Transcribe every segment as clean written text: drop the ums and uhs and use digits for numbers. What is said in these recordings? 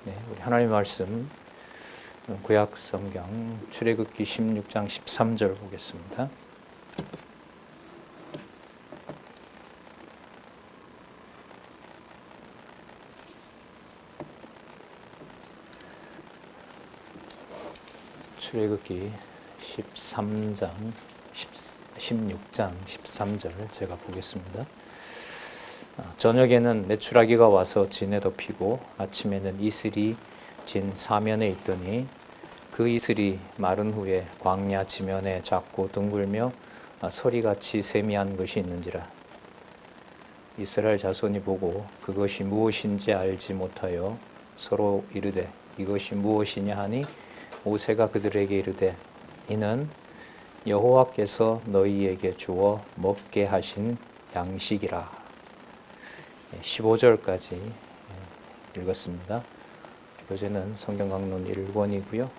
우리 하나님 말씀 구약 성경 출애굽기 16장 13절 보겠습니다. 출애굽기 16장 13절 제가 보겠습니다. 저녁에는 메추라기가 와서 진에 덮이고 아침에는 이슬이 진 사면에 있더니 그 이슬이 마른 후에 광야 지면에 작고 둥글며 서리같이 세미한 것이 있는지라. 이스라엘 자손이 보고 그것이 무엇인지 알지 못하여 서로 이르되 이것이 무엇이냐 하니 모세가 그들에게 이르되 이는 여호와께서 너희에게 주어 먹게 하신 양식이라. 15절까지 읽었습니다. 교재는 성경 강론 1권이고요.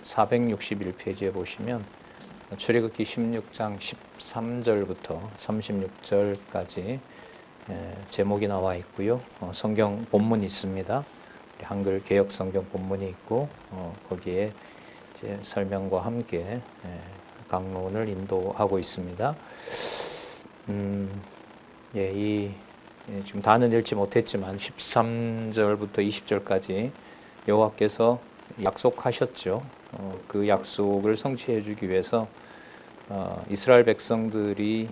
461페이지에 보시면 출애굽기 16장 13절부터 36절까지 제목이 나와 있고요. 성경 본문이 있습니다. 한글 개역 성경 본문이 있고 거기에 이제 설명과 함께 강론을 인도하고 있습니다. 지금 다는 읽지 못했지만 13절부터 20절까지 여호와께서 약속하셨죠. 그 약속을 성취해 주기 위해서 이스라엘 백성들이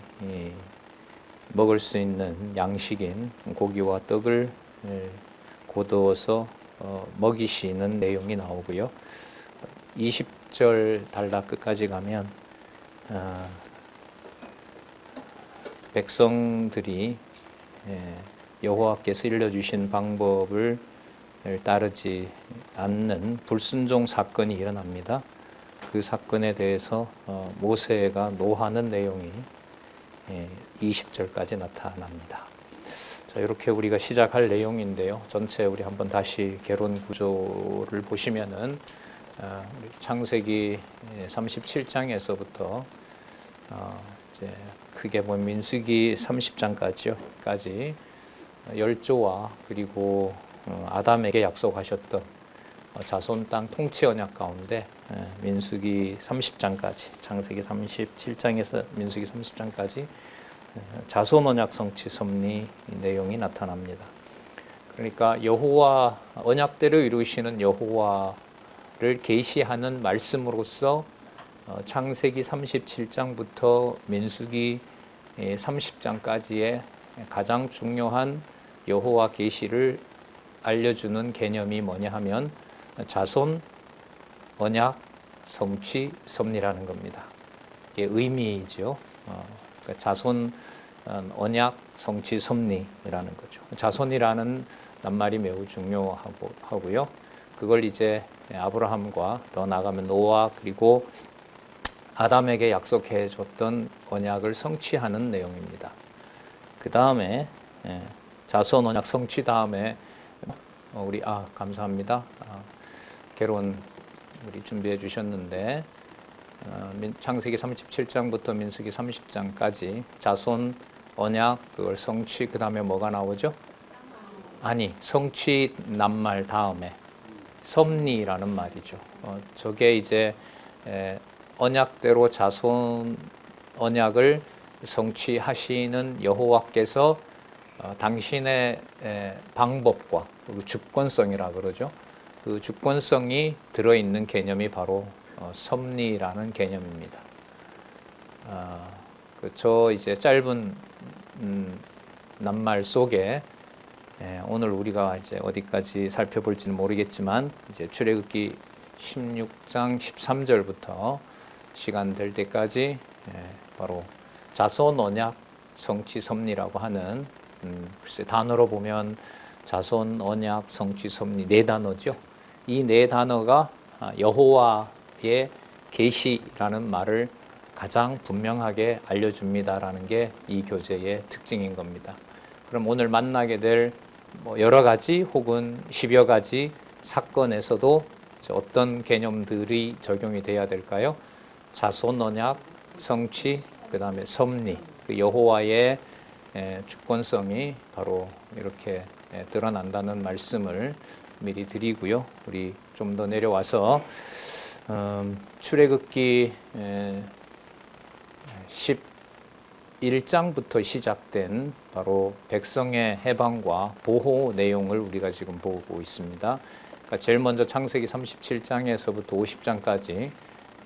먹을 수 있는 양식인 고기와 떡을 거두어서 먹이시는 내용이 나오고요. 20절 달라 끝까지 가면 백성들이 여호와께서 일러주신 방법을 따르지 않는 불순종 사건이 일어납니다. 그 사건에 대해서 모세가 노하는 내용이 20절까지 나타납니다. 자, 이렇게 우리가 시작할 내용인데요. 전체 우리 한번 다시 개론 구조를 보시면은 창세기 37장에서부터 이제 크게 보면 민수기 30장까지 열조와 그리고 아담에게 약속하셨던 자손 땅 통치 언약 가운데 민수기 30장까지 창세기 37장에서 민수기 30장까지 자손 언약 성취 섭리 내용이 나타납니다. 그러니까 여호와 언약대로 이루시는 여호와를 계시하는 말씀으로서 창세기 37장부터 민수기 30장까지의 가장 중요한 여호와 계시를 알려주는 개념이 뭐냐 하면 자손, 언약, 성취, 섭리라는 겁니다. 이게 의미이죠. 그러니까 자손, 언약, 성취, 섭리라는 거죠. 자손이라는 낱말이 매우 중요하고요. 그걸 이제 아브라함과 더 나아가면 노아 그리고 아담에게 약속해 줬던 언약을 성취하는 내용입니다. 그 다음에 자손 언약 성취 다음에 우리 감사합니다. 개론 우리 준비해 주셨는데 창세기 37장부터 민수기 30장까지 자손 언약 그걸 성취 그 다음에 뭐가 나오죠? 아니 성취 낱말 다음에 섭리라는 말이죠. 저게 이제 언약대로 자손 언약을 성취하시는 여호와께서 당신의 방법과 주권성이라 그러죠. 그 주권성이 들어있는 개념이 바로 섭리라는 개념입니다. 저 이제 짧은 낱말 속에 오늘 우리가 이제 어디까지 살펴볼지는 모르겠지만 이제 출애굽기 16장 13절부터 시간 될 때까지 바로 자손 언약 성취 섭리라고 하는 글쎄 단어로 보면 자손 언약 성취 섭리 네 단어죠. 이 네 단어가 여호와의 계시라는 말을 가장 분명하게 알려줍니다라는 게 이 교재의 특징인 겁니다. 그럼 오늘 만나게 될 여러 가지 혹은 10여 가지 사건에서도 어떤 개념들이 적용이 돼야 될까요? 자손 언약, 성취, 그 다음에 섭리, 그 여호와의 주권성이 바로 이렇게 드러난다는 말씀을 미리 드리고요. 우리 좀 더 내려와서 출애굽기 11장부터 시작된 바로 백성의 해방과 보호 내용을 우리가 지금 보고 있습니다. 그러니까 제일 먼저 창세기 37장에서부터 50장까지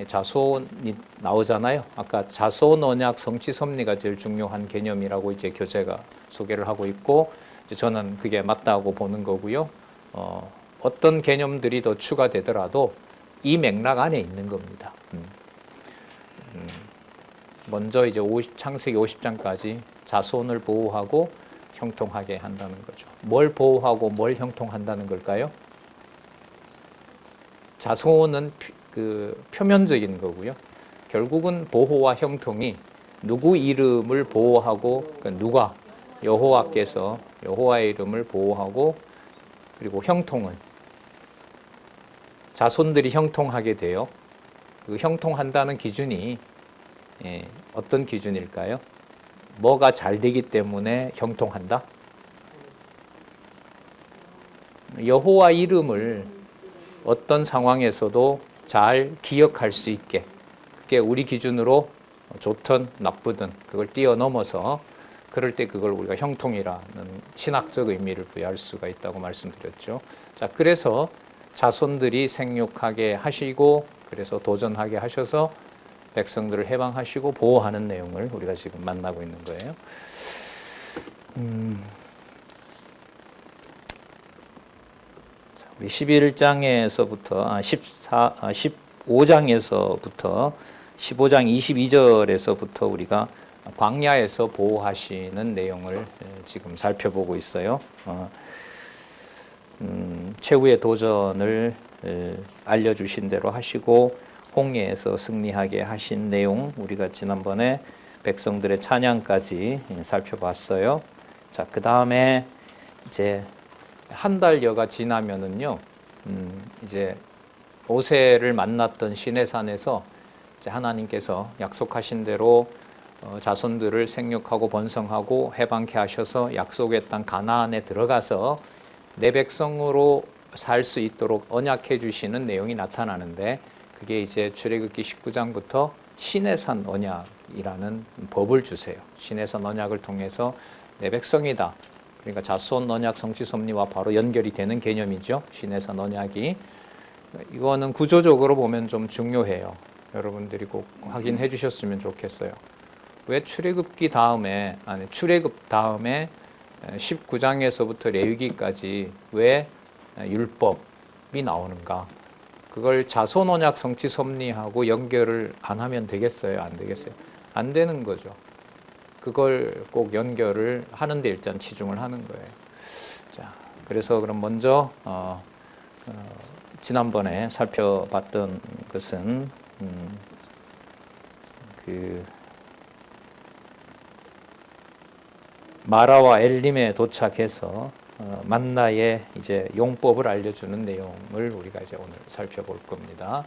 자손이 나오잖아요. 아까 자손 언약 성취 섭리가 제일 중요한 개념이라고 이제 교재가 소개를 하고 있고, 이제 저는 그게 맞다고 보는 거고요. 어떤 개념들이 더 추가되더라도 이 맥락 안에 있는 겁니다. 먼저 이제 창세기 50장까지 자손을 보호하고 형통하게 한다는 거죠. 뭘 보호하고 뭘 형통한다는 걸까요? 자손은 그 표면적인 거고요. 결국은 보호와 형통이 누구 이름을 보호하고, 그러니까 누가 여호와께서 여호와의 이름을 보호하고, 그리고 형통은 자손들이 형통하게 돼요. 그 형통한다는 기준이 어떤 기준일까요? 뭐가 잘 되기 때문에 형통한다? 여호와 이름을 어떤 상황에서도 잘 기억할 수 있게, 그게 우리 기준으로 좋든 나쁘든 그걸 뛰어넘어서 그럴 때 그걸 우리가 형통이라는 신학적 의미를 부여할 수가 있다고 말씀드렸죠. 자, 그래서 자손들이 생육하게 하시고, 그래서 도전하게 하셔서 백성들을 해방하시고 보호하는 내용을 우리가 지금 만나고 있는 거예요. 우리 11장에서부터 15장에서부터 15장 22절에서부터 우리가 광야에서 보호하시는 내용을 지금 살펴보고 있어요. 최후의 도전을 알려주신 대로 하시고 홍해에서 승리하게 하신 내용, 우리가 지난번에 백성들의 찬양까지 살펴봤어요. 자, 그 다음에 이제 한 달여가 지나면은요, 이제 모세를 만났던 시내산에서 이제 하나님께서 약속하신 대로 자손들을 생육하고 번성하고 해방케 하셔서 약속의 땅 가나안에 들어가서 내 백성으로 살 수 있도록 언약해 주시는 내용이 나타나는데, 그게 이제 출애굽기 19장부터 시내산 언약이라는 법을 주세요. 시내산 언약을 통해서 내 백성이다. 그러니까 자손 언약 성취 섭리와 바로 연결이 되는 개념이죠. 시내산 언약이. 이거는 구조적으로 보면 좀 중요해요. 여러분들이 꼭 확인해 주셨으면 좋겠어요. 왜 출애굽 다음에 19장에서부터 레위기까지 왜 율법이 나오는가? 그걸 자손 언약 성취 섭리하고 연결을 안 하면 되겠어요? 안 되겠어요? 안 되는 거죠. 그걸 꼭 연결을 하는데 일단 치중을 하는 거예요. 자, 그래서 그럼 먼저 지난번에 살펴봤던 것은 그 마라와 엘림에 도착해서 만나의 이제 용법을 알려주는 내용을 우리가 이제 오늘 살펴볼 겁니다.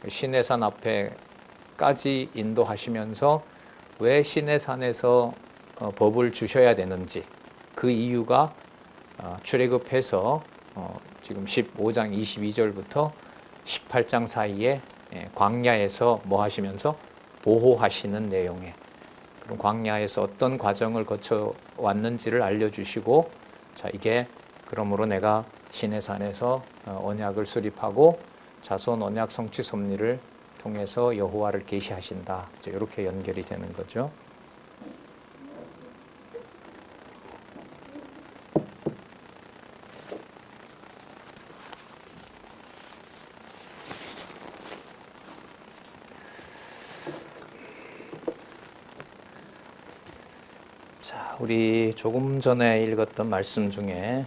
시내산 앞에까지 인도하시면서 왜 시내산에서 법을 주셔야 되는지, 그 이유가 출애굽해서 지금 15장 22절부터 18장 사이에 광야에서 뭐 하시면서 보호하시는 내용에, 그럼 광야에서 어떤 과정을 거쳐 왔는지를 알려주시고, 자, 이게 그러므로 내가 시내산에서 언약을 수립하고 자손 언약 성취 섭리를 통해서 여호와를 계시하신다. 이렇게 연결이 되는 거죠. 자, 우리 조금 전에 읽었던 말씀 중에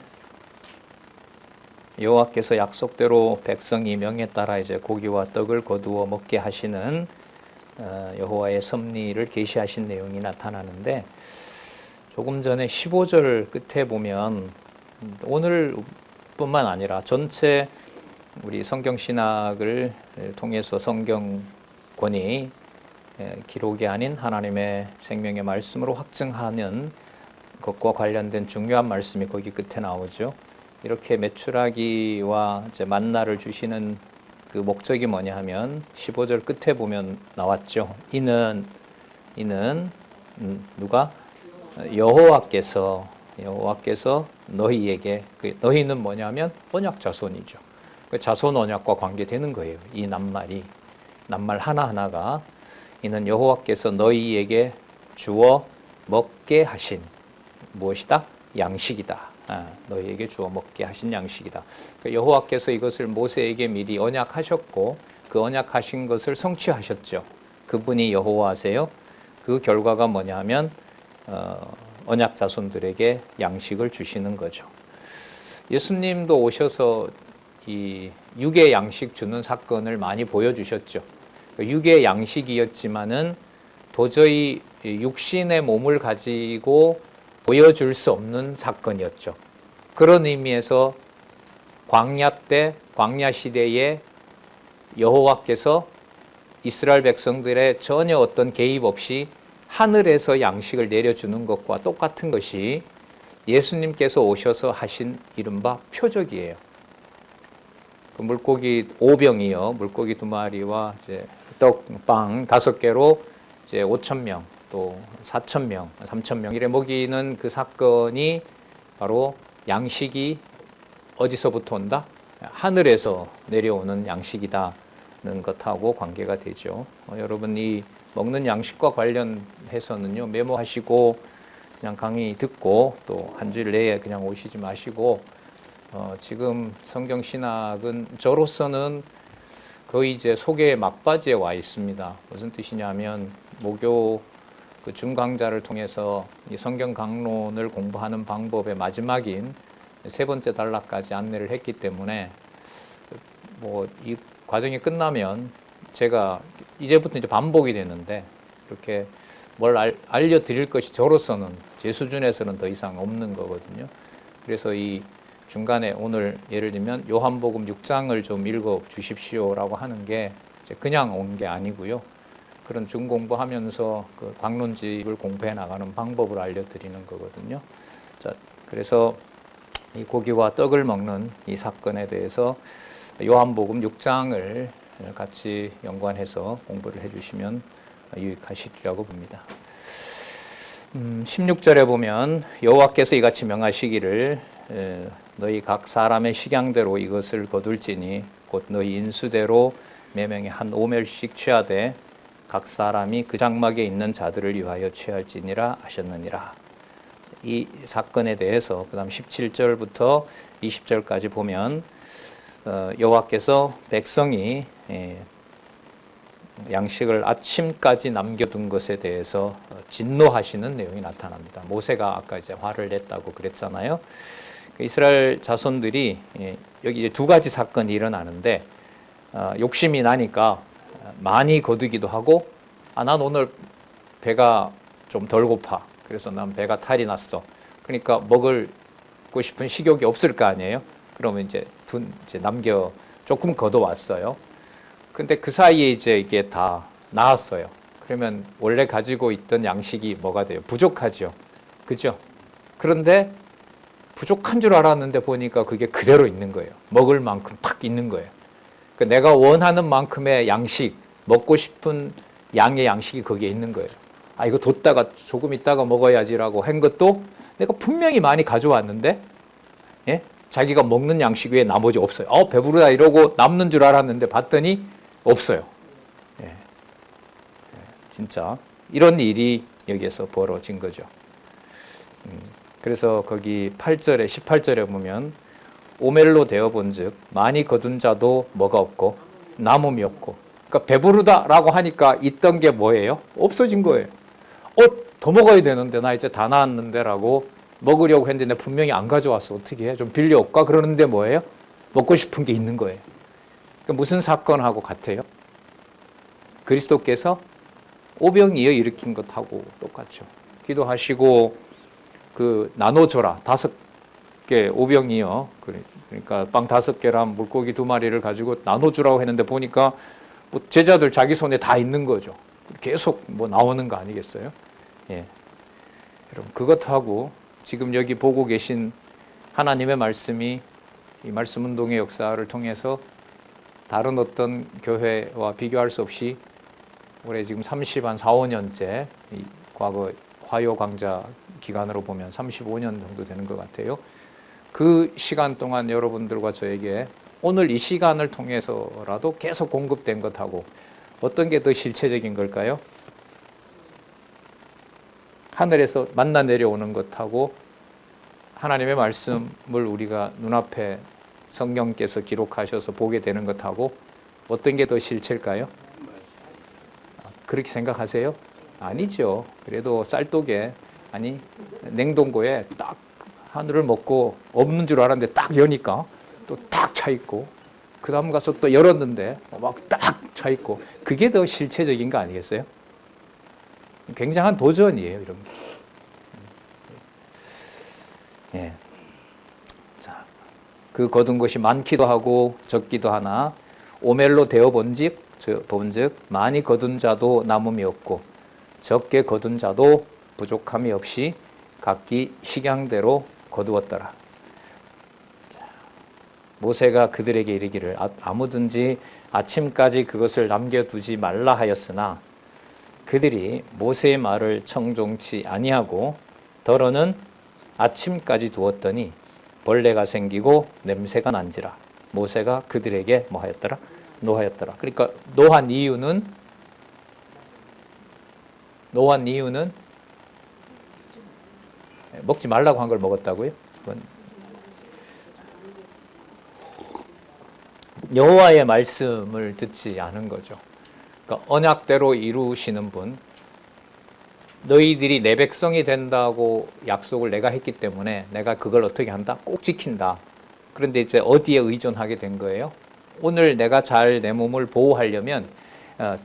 여호와께서 약속대로 백성이 명에 따라 이제 고기와 떡을 거두어 먹게 하시는 여호와의 섭리를 계시하신 내용이 나타나는데, 조금 전에 15절 끝에 보면 오늘뿐만 아니라 전체 우리 성경 신학을 통해서 성경권이 기록이 아닌 하나님의 생명의 말씀으로 확증하는 것과 관련된 중요한 말씀이 거기 끝에 나오죠. 이렇게 메추라기와 이제 만나를 주시는 그 목적이 뭐냐 하면 15절 끝에 보면 나왔죠. 이는 누가? 여호와께서 너희에게, 그 너희는 뭐냐면 언약 자손이죠. 그 자손 언약과 관계되는 거예요. 이 낱말 하나하나가 이는 여호와께서 너희에게 주어 먹게 하신 무엇이다? 양식이다. 너희에게 주어 먹게 하신 양식이다. 여호와께서 이것을 모세에게 미리 언약하셨고 그 언약하신 것을 성취하셨죠. 그분이 여호와세요. 그 결과가 뭐냐 하면 언약 자손들에게 양식을 주시는 거죠. 예수님도 오셔서 이 육의 양식 주는 사건을 많이 보여주셨죠. 육의 양식이었지만은 도저히 육신의 몸을 가지고 보여줄 수 없는 사건이었죠. 그런 의미에서 광야 시대에 여호와께서 이스라엘 백성들의 전혀 어떤 개입 없이 하늘에서 양식을 내려주는 것과 똑같은 것이 예수님께서 오셔서 하신 이른바 표적이에요. 그 물고기 5병이요, 물고기 2마리와 이제 떡빵 5개로 이제 5,000명, 또 4,000명, 3,000명 이래 먹이는 그 사건이 바로 양식이 어디서부터 온다? 하늘에서 내려오는 양식이다는 것하고 관계가 되죠. 여러분 이 먹는 양식과 관련해서는요, 메모하시고 그냥 강의 듣고 또 한 주일 내에 그냥 오시지 마시고 지금 성경 신학은 저로서는 거의 이제 속의 막바지에 와 있습니다. 무슨 뜻이냐면 모교 그 중강좌를 통해서 이 성경 강론을 공부하는 방법의 마지막인 3번째 단락까지 안내를 했기 때문에 뭐 이 과정이 끝나면 제가 이제부터 이제 반복이 되는데 이렇게 뭘 알려드릴 것이 저로서는 제 수준에서는 더 이상 없는 거거든요. 그래서 이 중간에 오늘 예를 들면 요한복음 6장을 좀 읽어 주십시오라고 하는 게 그냥 온 게 아니고요. 그런 중공부하면서 그 강론집을 공부해 나가는 방법을 알려드리는 거거든요. 자, 그래서 이 고기와 떡을 먹는 이 사건에 대해서 요한복음 6장을 같이 연관해서 공부를 해주시면 유익하시리라고 봅니다. 16절에 보면 여호와께서 이같이 명하시기를 너희 각 사람의 식양대로 이것을 거둘지니 곧 너희 인수대로 매명에 한 오멜씩 취하되 각 사람이 그 장막에 있는 자들을 위하여 취할지니라 하셨느니라. 이 사건에 대해서 그 다음 17절부터 20절까지 보면 여호와께서 백성이 양식을 아침까지 남겨둔 것에 대해서 진노하시는 내용이 나타납니다. 모세가 아까 이제 화를 냈다고 그랬잖아요. 이스라엘 자손들이 여기 2가지 사건이 일어나는데 욕심이 나니까 많이 거두기도 하고 난 오늘 배가 좀 덜 고파. 그래서 난 배가 탈이 났어. 그러니까 먹고 싶은 식욕이 없을 거 아니에요. 그러면 이제 남겨 조금 걷어왔어요. 근데 그 사이에 이제 이게 다 나왔어요. 그러면 원래 가지고 있던 양식이 뭐가 돼요? 부족하죠. 그죠? 그런데 부족한 줄 알았는데 보니까 그게 그대로 있는 거예요. 먹을 만큼 탁 있는 거예요. 그러니까 내가 원하는 만큼의 양식, 먹고 싶은 양의 양식이 거기에 있는 거예요. 이거 뒀다가 조금 있다가 먹어야지라고 한 것도 내가 분명히 많이 가져왔는데 자기가 먹는 양식 외에 나머지 없어요. 배부르다 이러고 남는 줄 알았는데 봤더니 없어요. 진짜 이런 일이 여기에서 벌어진 거죠. 그래서 거기 8절에 18절에 보면 오멜로 되어본즉 많이 거둔 자도 뭐가 없고 남음이 없고. 그러니까 배부르다라고 하니까 있던 게 뭐예요? 없어진 거예요. 더 먹어야 되는데 나 이제 다 나왔는데라고 먹으려고 했는데 분명히 안 가져왔어. 어떻게 해? 좀 빌려올까? 그러는데 뭐예요? 먹고 싶은 게 있는 거예요. 그러니까 무슨 사건하고 같아요? 그리스도께서 오병이어 일으킨 것하고 똑같죠. 기도하시고 그 나눠줘라. 5개 오병이어. 그러니까 빵 5개랑 물고기 2마리를 가지고 나눠주라고 했는데 보니까 뭐 제자들 자기 손에 다 있는 거죠. 계속 뭐 나오는 거 아니겠어요? 여러분 그것하고 지금 여기 보고 계신 하나님의 말씀이 이 말씀 운동의 역사를 통해서 다른 어떤 교회와 비교할 수 없이 올해 지금 30한 4, 5년째 과거 화요 강좌 기간으로 보면 35년 정도 되는 것 같아요. 그 시간 동안 여러분들과 저에게 오늘 이 시간을 통해서라도 계속 공급된 것하고 어떤 게 더 실체적인 걸까요? 하늘에서 만나 내려오는 것하고 하나님의 말씀을 우리가 눈앞에 성령께서 기록하셔서 보게 되는 것하고 어떤 게 더 실체일까요? 그렇게 생각하세요? 아니죠. 그래도 쌀독에 아니 냉동고에 딱 하늘을 먹고 없는 줄 알았는데 딱 여니까 또 딱 차 있고 그 다음 가서 또 열었는데 막 딱 차 있고 그게 더 실체적인 거 아니겠어요? 굉장한 도전이에요, 이런 게. 예. 자, 그 거둔 것이 많기도 하고 적기도 하나 오멜로 되어 본즉 많이 거둔 자도 남음이 없고 적게 거둔 자도 부족함이 없이 각기 식양대로 거두었더라. 자, 모세가 그들에게 이르기를 아무든지 아침까지 그것을 남겨두지 말라 하였으나 그들이 모세의 말을 청종치 아니하고 더러는 아침까지 두었더니 벌레가 생기고 냄새가 난지라. 모세가 그들에게 뭐 하였더라? 노하였더라. 그러니까 노한 이유는 먹지 말라고 한 걸 먹었다고요? 그건 여호와의 말씀을 듣지 않은 거죠. 그러니까 언약대로 이루시는 분, 너희들이 내 백성이 된다고 약속을 내가 했기 때문에 내가 그걸 어떻게 한다? 꼭 지킨다. 그런데 이제 어디에 의존하게 된 거예요? 오늘 내가 잘 내 몸을 보호하려면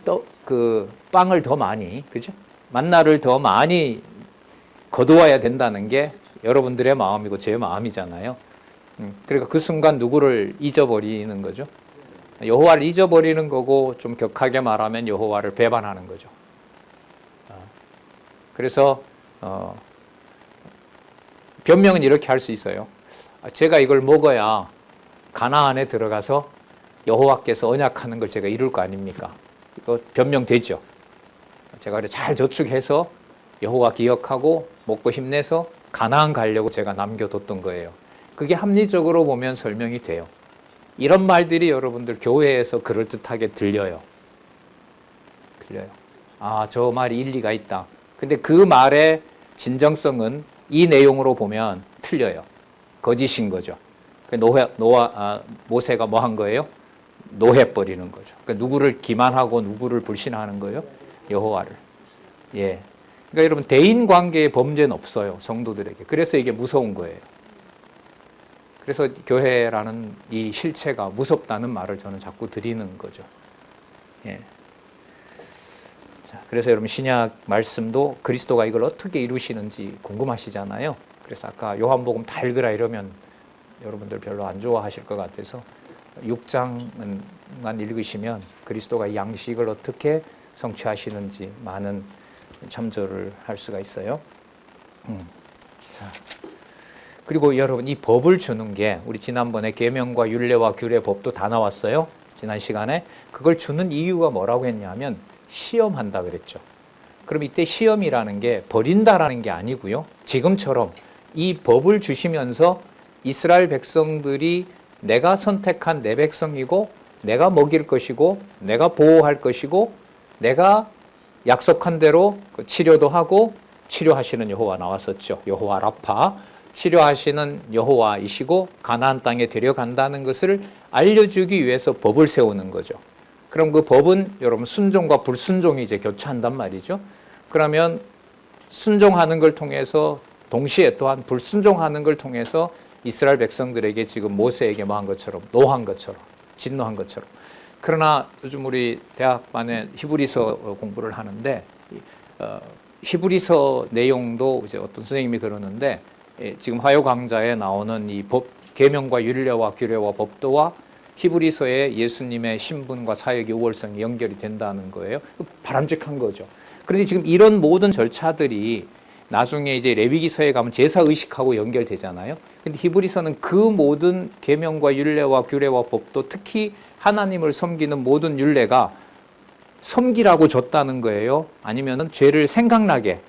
또 그 빵을 더 많이, 그죠? 만나를 더 많이 거두어야 된다는 게 여러분들의 마음이고 제 마음이잖아요. 그러니까 그 순간 누구를 잊어버리는 거죠? 여호와를 잊어버리는 거고 좀 격하게 말하면 여호와를 배반하는 거죠. 그래서 변명은 이렇게 할 수 있어요. 제가 이걸 먹어야 가나안에 들어가서 여호와께서 언약하는 걸 제가 이룰 거 아닙니까? 이거 변명되죠. 제가 잘 저축해서 여호와 기억하고 먹고 힘내서 가나안 가려고 제가 남겨뒀던 거예요. 그게 합리적으로 보면 설명이 돼요. 이런 말들이 여러분들 교회에서 그럴듯하게 들려요. 아, 저 말이 일리가 있다. 근데 그 말의 진정성은 이 내용으로 보면 틀려요. 거짓인 거죠. 모세가 뭐 한 거예요? 노해버리는 거죠. 그러니까 누구를 기만하고 누구를 불신하는 거예요? 여호와를. 예. 그러니까 여러분 대인 관계의 범죄는 없어요. 성도들에게. 그래서 이게 무서운 거예요. 그래서 교회라는 이 실체가 무섭다는 말을 저는 자꾸 드리는 거죠. 예. 자, 그래서 여러분 신약 말씀도 그리스도가 이걸 어떻게 이루시는지 궁금하시잖아요. 그래서 아까 요한복음 다 읽으라 이러면 여러분들 별로 안 좋아하실 것 같아서 6장만 읽으시면 그리스도가 이 양식을 어떻게 성취하시는지 많은 참조를 할 수가 있어요. 자, 그리고 여러분 이 법을 주는 게 우리 지난번에 계명과 율례와 규례 법도 다 나왔어요. 지난 시간에 그걸 주는 이유가 뭐라고 했냐면 시험한다 그랬죠. 그럼 이때 시험이라는 게 버린다라는 게 아니고요. 지금처럼 이 법을 주시면서 이스라엘 백성들이 내가 선택한 내 백성이고 내가 먹일 것이고 내가 보호할 것이고 내가 약속한 대로 치료도 하고 치료하시는 여호와 나왔었죠. 여호와 라파, 치료하시는 여호와이시고 가나안 땅에 데려간다는 것을 알려주기 위해서 법을 세우는 거죠. 그럼 그 법은 여러분 순종과 불순종이 이제 교차한단 말이죠. 그러면 순종하는 걸 통해서 동시에 또한 불순종하는 걸 통해서 이스라엘 백성들에게 지금 모세에게 뭐 한 것처럼 노한 것처럼 진노한 것처럼. 그러나 요즘 우리 대학반에 히브리서 공부를 하는데 히브리서 내용도 이제 어떤 선생님이 그러는데 지금 화요 강좌에 나오는 이 법 계명과 율례와 규례와 법도와 히브리서의 예수님의 신분과 사역의 우월성이 연결이 된다는 거예요. 바람직한 거죠. 그런데 지금 이런 모든 절차들이 나중에 이제 레위기서에 가면 제사 의식하고 연결되잖아요. 근데 히브리서는 그 모든 계명과 율례와 규례와 법도 특히 하나님을 섬기는 모든 율례가 섬기라고 줬다는 거예요? 아니면은 죄를 생각나게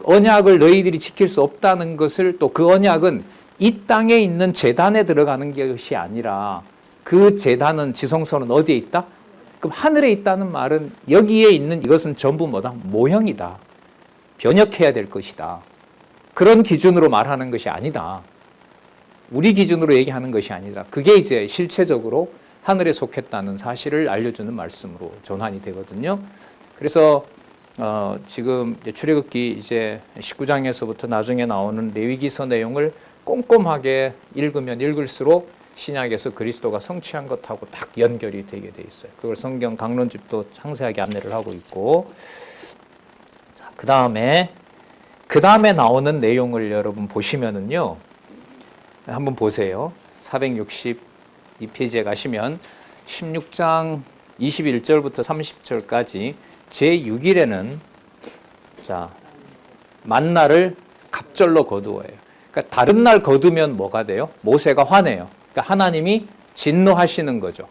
언약을 너희들이 지킬 수 없다는 것을 또 그 언약은 이 땅에 있는 제단에 들어가는 것이 아니라 그 제단은 지성소는 어디에 있다? 그럼 하늘에 있다는 말은 여기에 있는 이것은 전부 뭐다? 모형이다. 변혁해야 될 것이다. 그런 기준으로 말하는 것이 아니다. 우리 기준으로 얘기하는 것이 아니라 그게 이제 실체적으로 하늘에 속했다는 사실을 알려주는 말씀으로 전환이 되거든요. 그래서 지금 출애굽기 이제 19장에서부터 나중에 나오는 레위기서 내용을 꼼꼼하게 읽으면 읽을수록 신약에서 그리스도가 성취한 것하고 딱 연결이 되게 돼 있어요. 그걸 성경 강론집도 상세하게 안내를 하고 있고, 자, 그 다음에 나오는 내용을 여러분 보시면은요, 한번 보세요. 462페이지에 가시면 16장 21절부터 30절까지 제6일에는 자, 만나를 갑절로 거두어요. 그러니까 다른 날 거두면 뭐가 돼요? 모세가 화내요. 그러니까 하나님이 진노하시는 거죠.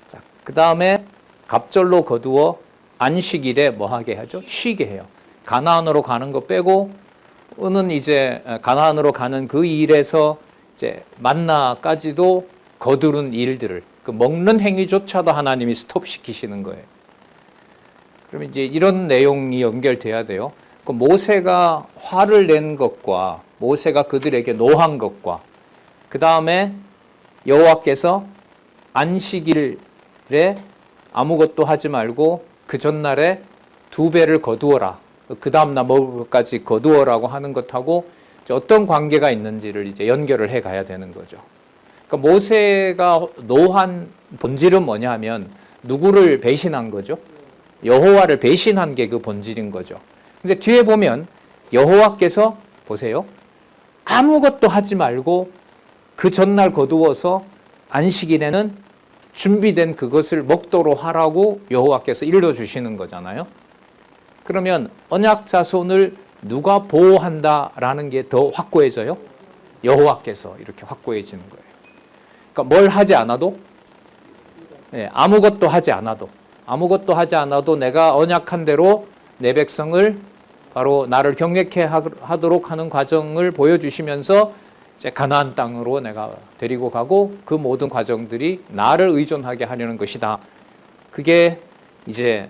자, 그 다음에 갑절로 거두어 안식일에 뭐 하게 하죠? 쉬게 해요. 가나안으로 가는 거 빼고는 이제 가나안으로 가는 그 일에서 이제 만나까지도 거두는 일들을 그 먹는 행위조차도 하나님이 스톱시키시는 거예요. 그러면 이제 이런 내용이 연결돼야 돼요. 그 모세가 화를 낸 것과 모세가 그들에게 노한 것과 그 다음에 여호와께서 안식일에 아무것도 하지 말고 그 전날에 2배를 거두어라. 그 다음날 먹을 것까지 거두어라고 하는 것하고 어떤 관계가 있는지를 이제 연결을 해 가야 되는 거죠. 그러니까 모세가 노한 본질은 뭐냐 하면 누구를 배신한 거죠? 여호와를 배신한 게 그 본질인 거죠. 근데 뒤에 보면 여호와께서 보세요. 아무것도 하지 말고 그 전날 거두어서 안식일에는 준비된 그것을 먹도록 하라고 여호와께서 일러주시는 거잖아요. 그러면 언약 자손을 누가 보호한다라는 게 더 확고해져요? 여호와께서 이렇게 확고해지는 거예요. 그러니까 뭘 하지 않아도 아무것도 하지 않아도 내가 언약한 대로 내 백성을 바로 나를 경외케 하도록 하는 과정을 보여주시면서 이제 가나안 땅으로 내가 데리고 가고 그 모든 과정들이 나를 의존하게 하려는 것이다. 그게 이제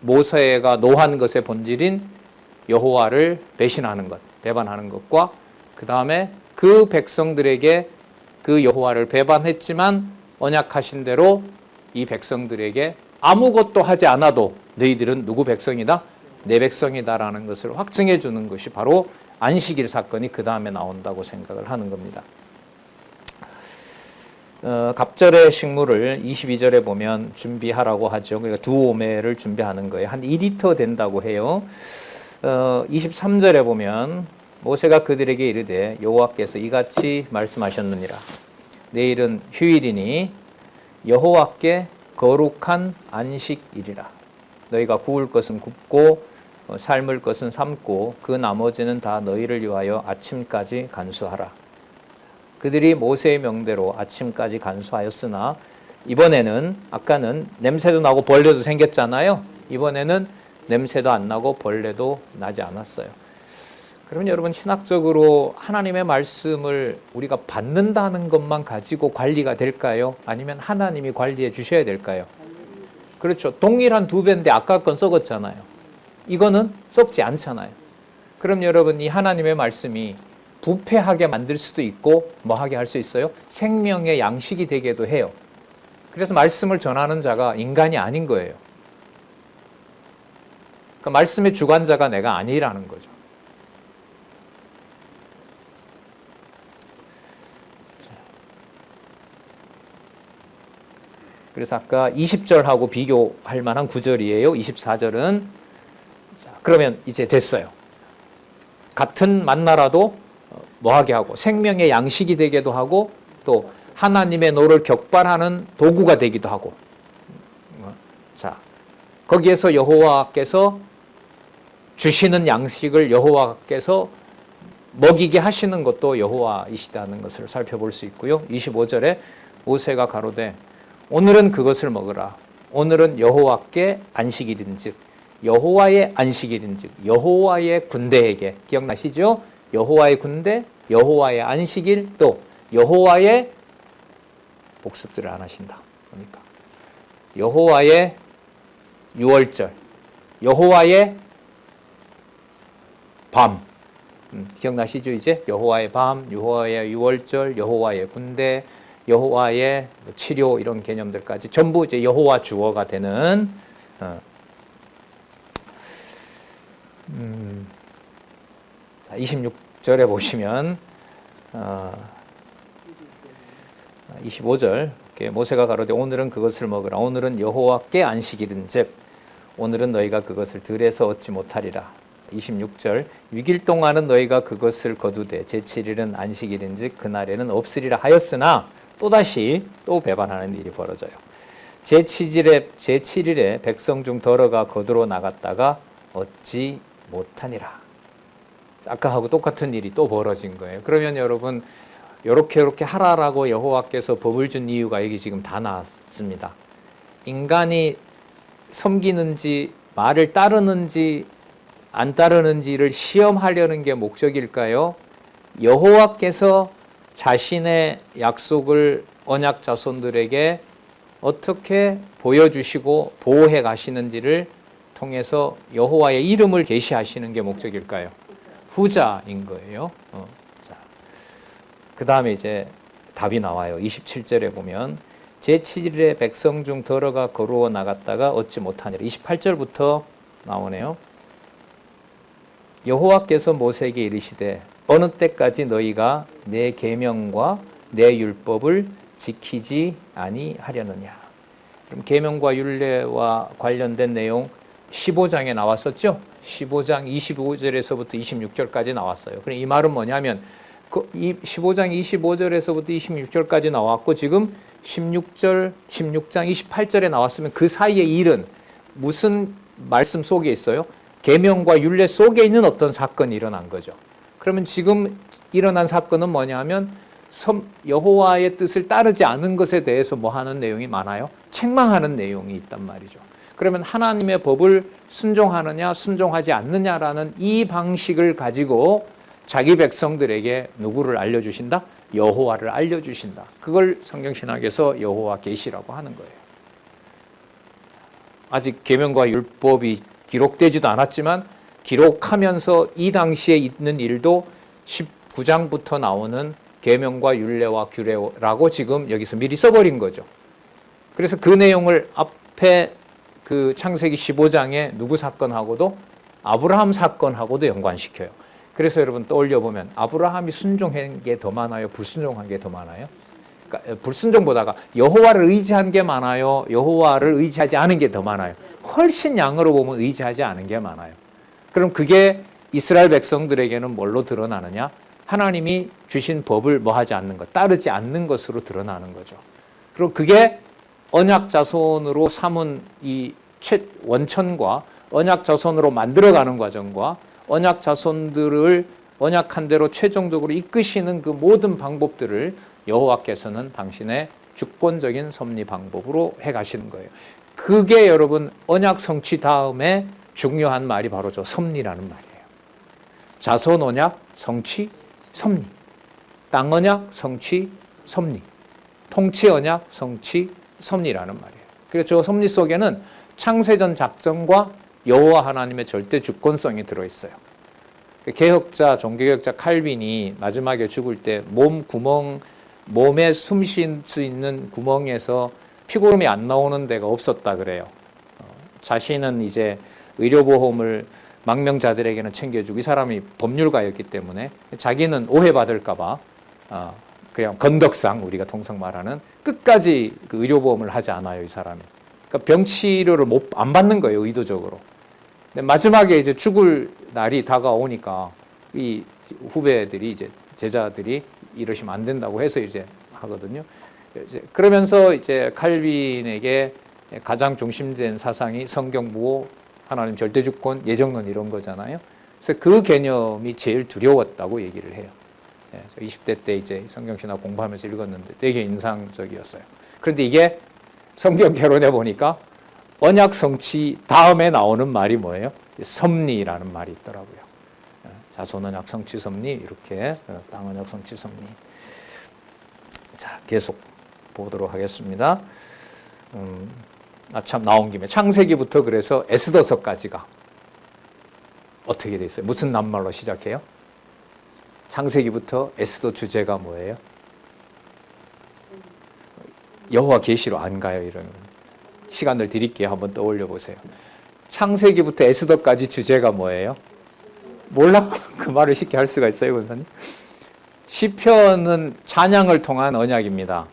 모세가 노한 것의 본질인 여호와를 배신하는 것, 배반하는 것과 그 다음에 그 백성들에게 그 여호와를 배반했지만 언약하신 대로 이 백성들에게 아무것도 하지 않아도 너희들은 누구 백성이다? 내 백성이다라는 것을 확증해 주는 것이 바로 안식일 사건이 그 다음에 나온다고 생각을 하는 겁니다. 갑절의 식물을 22절에 보면 준비하라고 하죠. 그러니까 2오매를 준비하는 거예요. 한 2리터 된다고 해요. 23절에 보면 모세가 그들에게 이르되 여호와께서 이같이 말씀하셨느니라. 내일은 휴일이니 여호와께 거룩한 안식일이라. 너희가 구울 것은 굽고 삶을 것은 삶고 그 나머지는 다 너희를 위하여 아침까지 간수하라. 그들이 모세의 명대로 아침까지 간수하였으나 이번에는 아까는 냄새도 나고 벌레도 생겼잖아요. 이번에는 냄새도 안 나고 벌레도 나지 않았어요. 그러면 여러분 신학적으로 하나님의 말씀을 우리가 받는다는 것만 가지고 관리가 될까요? 아니면 하나님이 관리해 주셔야 될까요? 그렇죠. 동일한 2배인데 아까 건 썩었잖아요. 이거는 썩지 않잖아요. 그럼 여러분 이 하나님의 말씀이 부패하게 만들 수도 있고 뭐 하게 할 수 있어요? 생명의 양식이 되게도 해요. 그래서 말씀을 전하는 자가 인간이 아닌 거예요. 그러니까 말씀의 주관자가 내가 아니라는 거죠. 그래서 아까 20절하고 비교할 만한 구절이에요. 24절은 자, 그러면 이제 됐어요. 같은 만나라도 뭐하게 하고 생명의 양식이 되기도 하고 또 하나님의 노를 격발하는 도구가 되기도 하고 자 거기에서 여호와께서 주시는 양식을 여호와께서 먹이게 하시는 것도 여호와이시다는 것을 살펴볼 수 있고요. 25절에 모세가 가로되 오늘은 그것을 먹으라. 오늘은 여호와께 안식일인즉 여호와의 안식일인즉 여호와의 군대에게 기억나시죠? 여호와의 군대, 여호와의 안식일, 또 여호와의 복습들을 안 하신다. 그러니까 여호와의 유월절, 여호와의 밤, 기억나시죠? 이제 여호와의 밤, 여호와의 유월절, 여호와의 군대, 여호와의 치료 이런 개념들까지 전부 이제 여호와 주어가 되는. 자, 26절에 보시면 25절 모세가 가로되 오늘은 그것을 먹으라. 오늘은 여호와께 안식일인즉 오늘은 너희가 그것을 들에서 얻지 못하리라. 26절 6일 동안은 너희가 그것을 거두되 제7일은 안식일인즉 그날에는 없으리라 하였으나 또다시 또 배반하는 일이 벌어져요. 제7일에 백성 중 더러가 거두러 나갔다가 얻지 못하니라. 아까하고 똑같은 일이 또 벌어진 거예요. 그러면 여러분 이렇게 하라라고 여호와께서 법을 준 이유가 여기 지금 다 나왔습니다. 인간이 섬기는지 말을 따르는지 안 따르는지를 시험하려는 게 목적일까요? 여호와께서 자신의 약속을 언약 자손들에게 어떻게 보여주시고 보호해 가시는지를 통해서 여호와의 이름을 계시하시는 게 목적일까요? 후자인 거예요. 자, 그 다음에 이제 답이 나와요. 27절에 보면 제7일에 백성 중 더러가 거루어 나갔다가 얻지 못하니라. 28절부터 나오네요. 여호와께서 모세에게 이르시되 어느 때까지 너희가 내 계명과 내 율법을 지키지 아니하려느냐. 그럼 계명과 율례와 관련된 내용 15장에 나왔었죠. 15장 25절에서부터 26절까지 나왔어요. 그럼 이 말은 뭐냐면 이 15장 25절에서부터 26절까지 나왔고 지금 16장 28절에 나왔으면 그 사이의 일은 무슨 말씀 속에 있어요? 계명과 율례 속에 있는 어떤 사건이 일어난 거죠. 그러면 지금 일어난 사건은 뭐냐면 여호와의 뜻을 따르지 않은 것에 대해서 뭐 하는 내용이 많아요? 책망하는 내용이 있단 말이죠. 그러면 하나님의 법을 순종하느냐 순종하지 않느냐라는 이 방식을 가지고 자기 백성들에게 누구를 알려주신다? 여호와를 알려주신다. 그걸 성경신학에서 여호와 계시라고 하는 거예요. 아직 계명과 율법이 기록되지도 않았지만 기록하면서 이 당시에 있는 일도 19장부터 나오는 계명과 율례와 규례라고 지금 여기서 미리 써버린 거죠. 그래서 그 내용을 앞에 그 창세기 15장에 누구 사건하고도 아브라함 사건하고도 연관시켜요. 그래서 여러분 떠올려 보면 아브라함이 순종한 게 더 많아요? 불순종한 게 더 많아요? 그러니까 불순종보다가 여호와를 의지한 게 많아요? 여호와를 의지하지 않은 게 더 많아요? 훨씬 양으로 보면 의지하지 않은 게 많아요. 그럼 그게 이스라엘 백성들에게는 뭘로 드러나느냐? 하나님이 주신 법을 뭐 하지 않는 것, 따르지 않는 것으로 드러나는 거죠. 그리고 그게 언약 자손으로 삼은 이 원천과 언약 자손으로 만들어가는 과정과 언약 자손들을 언약한 대로 최종적으로 이끄시는 그 모든 방법들을 여호와께서는 당신의 주권적인 섭리 방법으로 해가시는 거예요. 그게 여러분 언약 성취 다음에 중요한 말이 바로 저 섭리라는 말이에요. 자손 언약 성취 섭리, 땅 언약 성취 섭리, 통치 언약 성취 섭리라는 말이에요. 그래서 저 섭리 속에는 창세전 작정과 여호와 하나님의 절대 주권성이 들어있어요. 개혁자, 종교개혁자 칼빈이 마지막에 죽을 때 몸에 숨 쉴 수 있는 구멍에서 피고름이 안 나오는 데가 없었다 그래요. 자신은 이제 의료보험을 망명자들에게는 챙겨주고 이 사람이 법률가였기 때문에 자기는 오해받을까봐 그냥 건덕상 우리가 통상 말하는 끝까지 그 의료보험을 하지 않아요, 이 사람이. 그러니까 병치료를 안 받는 거예요, 의도적으로. 근데 마지막에 이제 죽을 날이 다가오니까 이 후배들이 이제 제자들이 이러시면 안 된다고 해서 이제 하거든요. 그러면서 이제 칼빈에게 가장 중심된 사상이 성경 하나님 절대주권, 예정론 이런 거잖아요. 그래서 그 개념이 제일 두려웠다고 얘기를 해요. 20대 때 이제 성경신학 공부하면서 읽었는데 되게 인상적이었어요. 그런데 이게 성경 개론에 보니까 언약 성취 다음에 나오는 말이 뭐예요? 섭리라는 말이 있더라고요. 자손 언약 성취 섭리 이렇게 땅 언약 성취 섭리. 자, 계속 보도록 하겠습니다. 참 나온 김에 창세기부터 그래서 에스더서까지가 어떻게 돼 있어요? 무슨 낱말로 시작해요? 창세기부터 에스더 주제가 뭐예요? 여호와 계시로 안 가요. 이런 시간을 드릴게요. 한번 떠올려 보세요. 창세기부터 에스더까지 주제가 뭐예요? 몰라? 그 말을 쉽게 할 수가 있어요, 권사님? 시편은 찬양을 통한 언약입니다.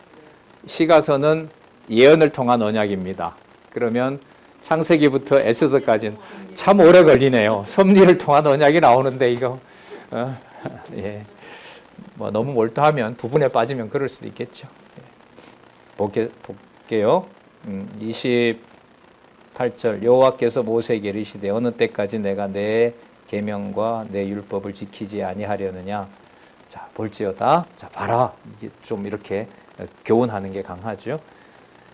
시가서는 예언을 통한 언약입니다. 그러면 창세기부터 에스더까지는 참 오래 걸리네요. 섭리를 통한 언약이 나오는데 이거 예. 뭐 너무 몰두하면 부분에 빠지면 그럴 수도 있겠죠. 볼게요. 28절 여호와께서 모세에게 이르시되 어느 때까지 내가 내 계명과 내 율법을 지키지 아니하려느냐. 자, 볼지어다. 자, 봐라. 이게 좀 이렇게 교훈하는 게 강하죠.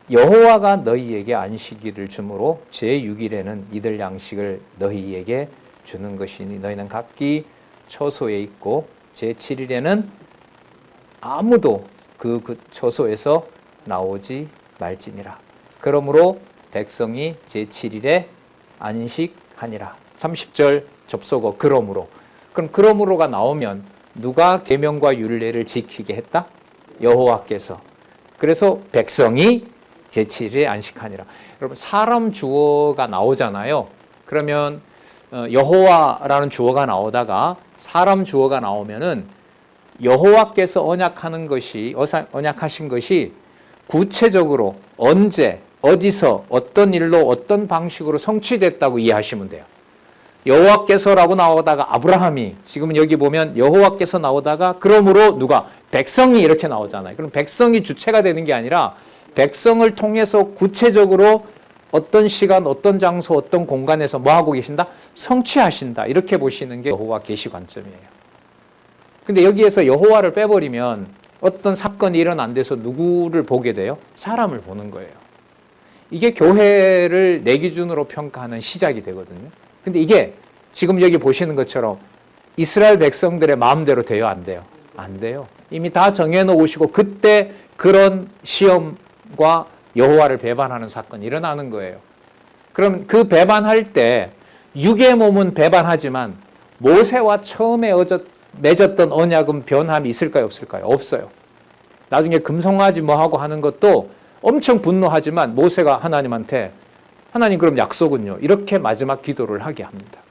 여호와가 너희에게 안식일을 주므로 제6일에는 이들 양식을 너희에게 주는 것이니 너희는 각기 처소에 있고 제7일에는 아무도 그 처소에서 나오지 말지니라. 그러므로 백성이 제7일에 안식하니라. 30절 접속어 그러므로. 그럼 그러므로가 나오면 누가 계명과 율례를 지키게 했다? 여호와께서. 그래서 백성이 제7일에 안식하니라. 여러분 사람 주어가 나오잖아요. 그러면 여호와라는 주어가 나오다가 사람 주어가 나오면은 여호와께서 언약하신 것이 구체적으로 언제, 어디서, 어떤 일로, 어떤 방식으로 성취됐다고 이해하시면 돼요. 여호와께서라고 나오다가 아브라함이, 지금 여기 보면 여호와께서 나오다가 그러므로 누가? 백성이 이렇게 나오잖아요. 그럼 백성이 주체가 되는 게 아니라 백성을 통해서 구체적으로 어떤 시간, 어떤 장소, 어떤 공간에서 뭐 하고 계신다? 성취하신다. 이렇게 보시는 게 여호와 계시 관점이에요. 근데 여기에서 여호와를 빼버리면 어떤 사건이 일어난 데서 누구를 보게 돼요? 사람을 보는 거예요. 이게 교회를 내 기준으로 평가하는 시작이 되거든요. 근데 이게 지금 여기 보시는 것처럼 이스라엘 백성들의 마음대로 돼요? 안 돼요? 안 돼요. 이미 다 정해놓으시고 그때 그런 시험과 여호와를 배반하는 사건이 일어나는 거예요. 그럼 그 배반할 때 육의 몸은 배반하지만 모세와 처음에 맺었던 언약은 변함이 있을까요? 없을까요? 없어요. 나중에 금송아지 뭐하고 하는 것도 엄청 분노하지만 모세가 하나님한테 하나님 그럼 약속은요? 이렇게 마지막 기도를 하게 합니다.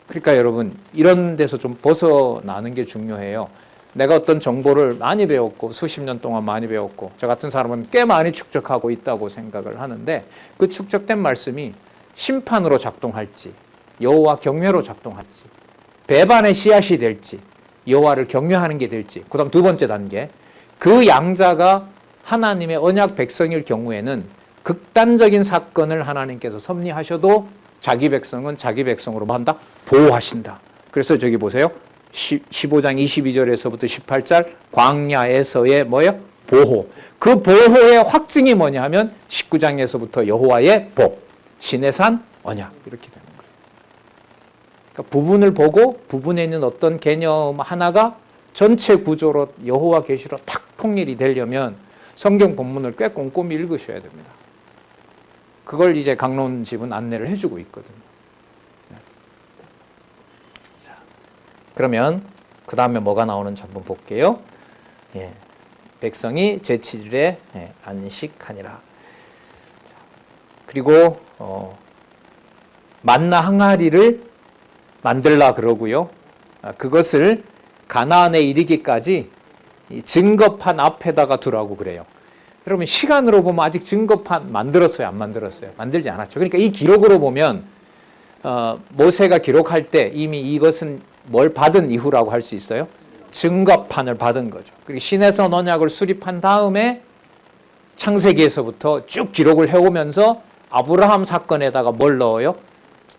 그러니까 여러분 이런 데서 좀 벗어나는 게 중요해요. 내가 어떤 정보를 많이 배웠고 수십 년 동안 많이 배웠고 저 같은 사람은 꽤 많이 축적하고 있다고 생각을 하는데 그 축적된 말씀이 심판으로 작동할지 여호와 경외로 작동할지 배반의 씨앗이 될지 여호와를 경외하는 게 될지 그 다음 두 번째 단계 그 양자가 하나님의 언약 백성일 경우에는 극단적인 사건을 하나님께서 섭리하셔도 자기 백성은 자기 백성으로 뭐 한다? 보호하신다. 그래서 저기 보세요. 15장 22절에서부터 18절 광야에서의 뭐예요? 보호. 그 보호의 확증이 뭐냐 하면 19장에서부터 여호와의 복, 시내산 언약 이렇게 되는 거예요. 그러니까 부분을 보고 부분에 있는 어떤 개념 하나가 전체 구조로 여호와 계시로 탁 통일이 되려면 성경 본문을 꽤 꼼꼼히 읽으셔야 됩니다. 그걸 이제 강론집은 안내를 해주고 있거든요. 자, 그러면 그 다음에 뭐가 나오는지 한번 볼게요. 예, 백성이 제7일에 안식하니라. 그리고 만나 항아리를 만들라 그러고요. 그것을 가나안에 이르기까지 증거판 앞에다가 두라고 그래요. 여러분 시간으로 보면 아직 증거판 만들었어요? 안 만들었어요? 만들지 않았죠. 그러니까 이 기록으로 보면 모세가 기록할 때 이미 이것은 뭘 받은 이후라고 할 수 있어요? 증거판을 받은 거죠. 그리고 시내산 언약을 수립한 다음에 창세기에서부터 쭉 기록을 해오면서 아브라함 사건에다가 뭘 넣어요?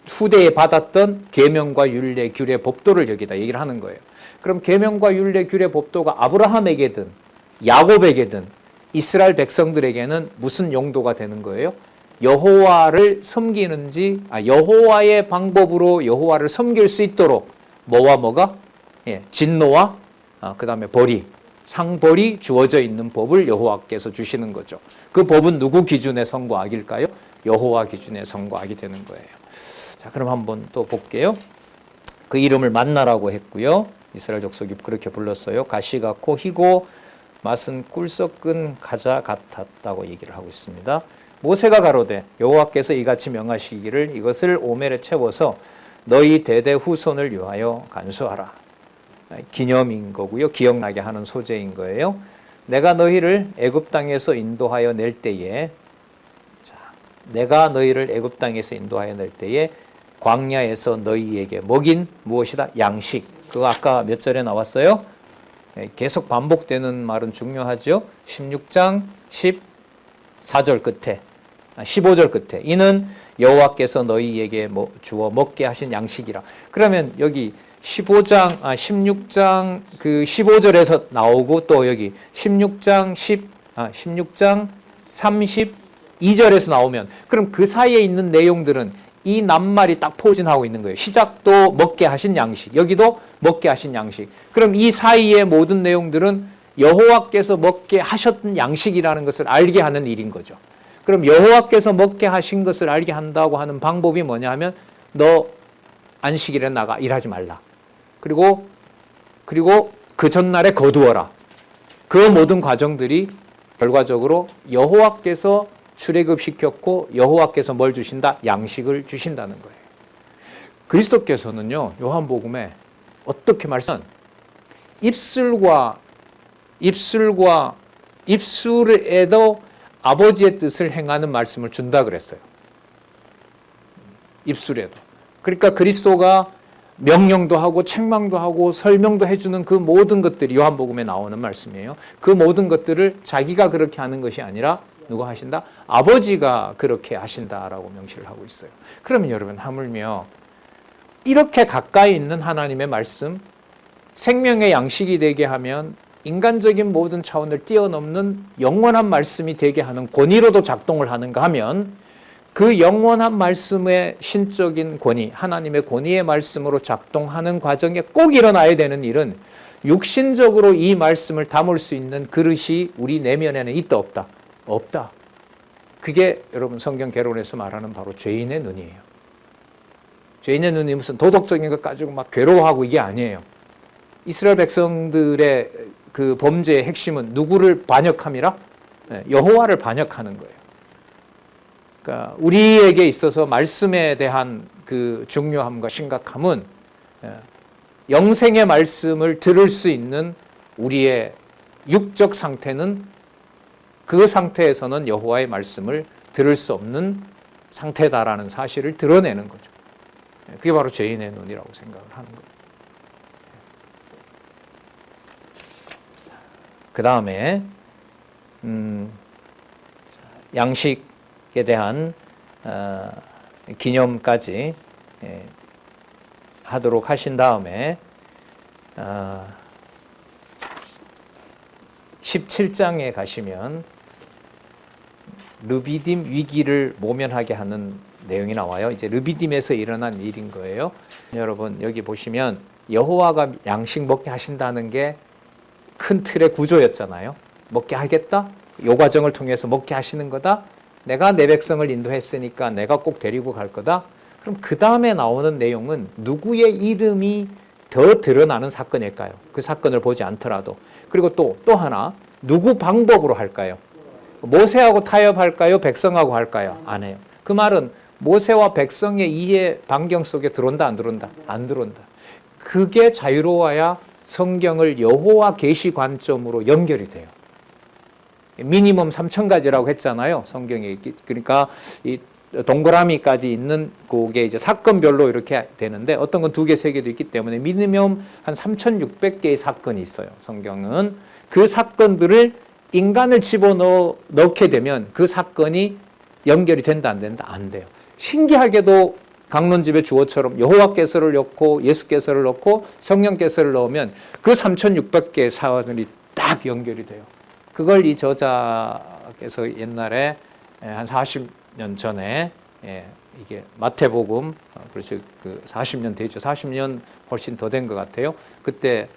후대에 받았던 계명과 율례, 규례, 법도를 여기다 얘기를 하는 거예요. 그럼 계명과 율례, 규례, 법도가 아브라함에게든 야곱에게든 이스라엘 백성들에게는 무슨 용도가 되는 거예요? 여호와를 섬기는지, 여호와의 방법으로 여호와를 섬길 수 있도록 뭐와 뭐가? 진노와 그 다음에 벌이, 상벌이 주어져 있는 법을 여호와께서 주시는 거죠. 그 법은 누구 기준의 선과 악일까요? 여호와 기준의 선과 악이 되는 거예요. 자, 그럼 한번 또 볼게요. 그 이름을 만나라고 했고요. 이스라엘 족속이 그렇게 불렀어요. 가시 같고 희고 맛은 꿀 섞은 가자 같았다고 얘기를 하고 있습니다. 모세가 가로되 여호와께서 이같이 명하시기를 이것을 오멜에 채워서 너희 대대 후손을 위하여 간수하라. 기념인 거고요. 기억나게 하는 소재인 거예요. 내가 너희를 애굽 땅에서 인도하여 낼 때에, 내가 너희를 애굽 땅에서 인도하여 낼 때에 광야에서 너희에게 먹인 무엇이다? 양식. 그거 아까 몇 절에 나왔어요? 계속 반복되는 말은 중요하죠. 16장 14절 끝에, 15절 끝에 이는 여호와께서 너희에게 주어 먹게 하신 양식이라. 그러면 여기 16장 그 15절에서 나오고 또 여기 16장 32절에서 나오면 그럼 그 사이에 있는 내용들은 이 낱말이 딱 포진하고 있는 거예요. 시작도 먹게 하신 양식, 여기도 먹게 하신 양식. 그럼 이 사이의 모든 내용들은 여호와께서 먹게 하셨던 양식이라는 것을 알게 하는 일인 거죠. 그럼 여호와께서 먹게 하신 것을 알게 한다고 하는 방법이 뭐냐 하면 너 안식일에 나가 일하지 말라. 그리고 그 전날에 거두어라. 그 모든 과정들이 결과적으로 여호와께서 출애굽시켰고 여호와께서 뭘 주신다? 양식을 주신다는 거예요. 그리스도께서는요, 요한복음에 어떻게 말씀? 입술에도 아버지의 뜻을 행하는 말씀을 준다 그랬어요. 입술에도. 그러니까 그리스도가 명령도 하고 책망도 하고 설명도 해주는 그 모든 것들이 요한복음에 나오는 말씀이에요. 그 모든 것들을 자기가 그렇게 하는 것이 아니라 누가 하신다? 아버지가 그렇게 하신다라고 명시를 하고 있어요. 그러면 여러분 하물며 이렇게 가까이 있는 하나님의 말씀, 생명의 양식이 되게 하면 인간적인 모든 차원을 뛰어넘는 영원한 말씀이 되게 하는 권위로도 작동을 하는가 하면 그 영원한 말씀의 신적인 권위, 하나님의 권위의 말씀으로 작동하는 과정에 꼭 일어나야 되는 일은 육신적으로 이 말씀을 담을 수 있는 그릇이 우리 내면에는 있다 없다? 없다. 그게 여러분 성경 개론에서 말하는 바로 죄인의 눈이에요. 죄인의 눈이 무슨 도덕적인 것 가지고 막 괴로워하고 이게 아니에요. 이스라엘 백성들의 그 범죄의 핵심은 누구를 반역함이라? 여호와를 반역하는 거예요. 그러니까 우리에게 있어서 말씀에 대한 그 중요함과 심각함은 영생의 말씀을 들을 수 있는 우리의 육적 상태는 그 상태에서는 여호와의 말씀을 들을 수 없는 상태다라는 사실을 드러내는 거죠. 그게 바로 죄인의 눈이라고 생각을 하는 거예요. 그 다음에 양식에 대한 기념까지 하도록 하신 다음에 17장에 가시면 르비딤 위기를 모면하게 하는 내용이 나와요. 이제 르비딤에서 일어난 일인 거예요. 여러분 여기 보시면 여호와가 양식 먹게 하신다는 게 큰 틀의 구조였잖아요. 먹게 하겠다? 요 과정을 통해서 먹게 하시는 거다. 내가 내 백성을 인도했으니까 내가 꼭 데리고 갈 거다. 그럼 그 다음에 나오는 내용은 누구의 이름이 더 드러나는 사건일까요? 그 사건을 보지 않더라도. 그리고 또 하나, 누구 방법으로 할까요? 모세하고 타협할까요? 백성하고 할까요? 안 해요. 그 말은 모세와 백성의 이해 반경 속에 들어온다, 안 들어온다? 안 들어온다. 그게 자유로워야 성경을 여호와 계시 관점으로 연결이 돼요. 미니멈 3,000가지라고 했잖아요. 성경에. 그러니까 이 동그라미까지 있는 그게 이제 사건별로 이렇게 되는데 어떤 건 2개, 3개도 있기 때문에 미니멈 한 3,600개의 사건이 있어요. 성경은. 그 사건들을 인간을 집어넣게 되면 그 사건이 연결이 된다, 안 된다? 안 돼요. 신기하게도 강론집의 주어처럼 여호와께서를 넣고 예수께서를 넣고 성령께서를 넣으면 그 3,600개의 사원이 딱 연결이 돼요. 그걸 이 저자께서 옛날에 한 40년 전에 이게 마태복음, 그렇죠. 그 40년 되죠. 40년 훨씬 더 된 것 같아요. 그때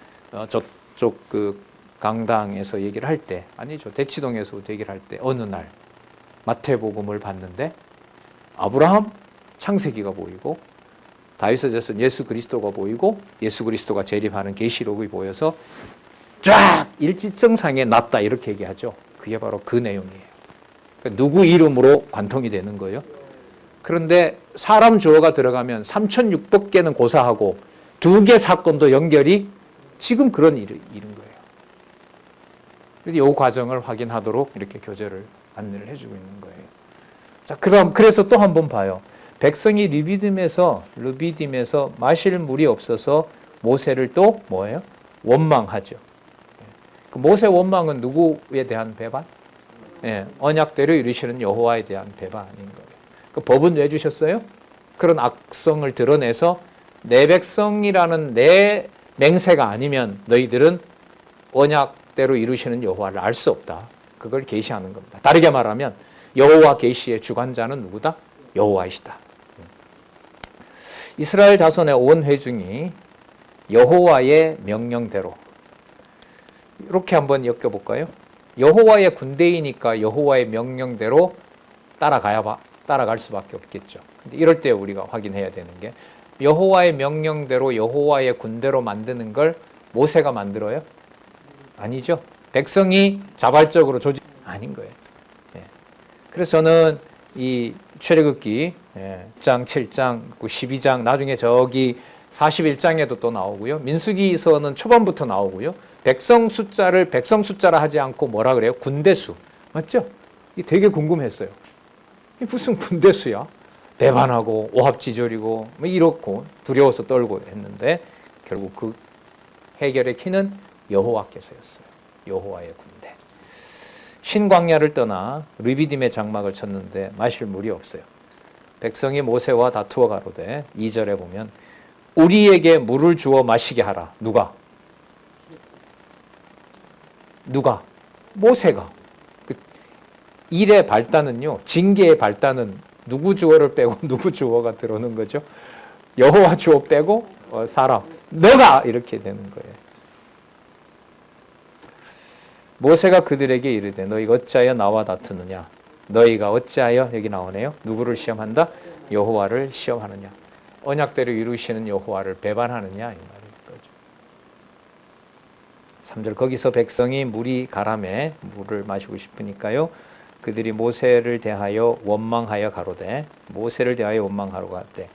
저쪽 그 강당에서 얘기를 할 때, 아니죠. 대치동에서 얘기를 할 때 어느 날 마태복음을 봤는데 아브라함 창세기가 보이고 다윗의 자손 예수 그리스도가 보이고 예수 그리스도가 재림하는 계시록이 보여서 쫙 일지정상에 났다 이렇게 얘기하죠. 그게 바로 그 내용이에요. 그러니까 누구 이름으로 관통이 되는 거예요. 그런데 사람 주어가 들어가면 3,600개는 고사하고 2개 사건도 연결이 지금 그런 일인 거예요. 그래서 이 과정을 확인하도록 이렇게 교재를 안내를 해주고 있는 거예요. 자, 그래서 또 한 번 봐요. 백성이 르비딤에서 마실 물이 없어서 모세를 또 뭐예요? 원망하죠. 그 모세 원망은 누구에 대한 배반? 언약대로 이루시는 여호와에 대한 배반인 거예요. 그 법은 왜 주셨어요? 그런 악성을 드러내서 내 백성이라는 내 맹세가 아니면 너희들은 언약대로 이루시는 여호와를 알 수 없다. 그걸 계시하는 겁니다. 다르게 말하면 여호와 계시의 주관자는 누구다? 여호와이시다. 이스라엘 자손의 온 회중이 여호와의 명령대로 이렇게 한번 엮여볼까요? 여호와의 군대이니까 여호와의 명령대로 따라갈 수밖에 없겠죠. 근데 이럴 때 우리가 확인해야 되는 게 여호와의 명령대로 여호와의 군대로 만드는 걸 모세가 만들어요? 아니죠. 백성이 자발적으로 아닌 거예요. 그래서 저는 이 출애굽기 6장, 7장, 12장 나중에 저기 41장에도 또 나오고요. 민수기서는 초반부터 나오고요. 백성 숫자라 하지 않고 뭐라 그래요? 군대수. 맞죠? 이게 되게 궁금했어요. 이게 무슨 군대수야? 배반하고 오합지졸이고 뭐 이렇고 두려워서 떨고 했는데 결국 그 해결의 키는 여호와께서였어요. 여호와의 군대. 신광야를 떠나 르비딤의 장막을 쳤는데 마실 물이 없어요. 백성이 모세와 다투어 가로되 2절에 보면 우리에게 물을 주어 마시게 하라. 누가? 모세가. 그 일의 발단은요. 징계의 발단은 누구 주어를 빼고 누구 주어가 들어오는 거죠. 여호와 주어 빼고 사람. 너가 이렇게 되는 거예요. 모세가 그들에게 이르되 너희가 어찌하여 나와 다투느냐. 너희가 어찌하여 여기 나오네요. 누구를 시험한다? 여호와를 시험하느냐. 언약대로 이루시는 여호와를 배반하느냐 이 말인 거죠. 3절 거기서 백성이 물이 가라매 물을 마시고 싶으니까요. 그들이 모세를 대하여 원망하여 가로되 모세를 대하여 원망하러 가되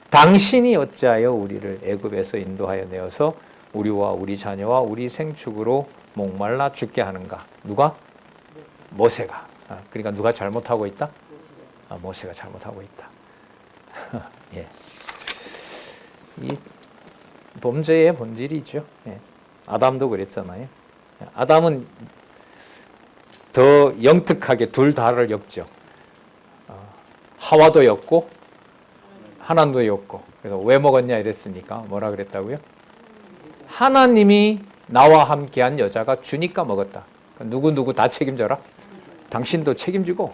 당신이 어찌하여 우리를 애굽에서 인도하여 내어서 우리와 우리 자녀와 우리 생축으로 목말라 죽게 하는가? 누가? 모세가. 그러니까 누가 잘못하고 있다? 모세가 잘못하고 있다. 예. 이 범죄의 본질이죠. 예. 아담도 그랬잖아요. 아담은 더 영특하게 둘 다를 엮죠. 하와도 엮고 하나님도 엮고. 그래서 왜 먹었냐 이랬으니까 뭐라 그랬다고요? 하나님이 나와 함께한 여자가 주니까 먹었다. 누구 다 책임져라. 당신도 책임지고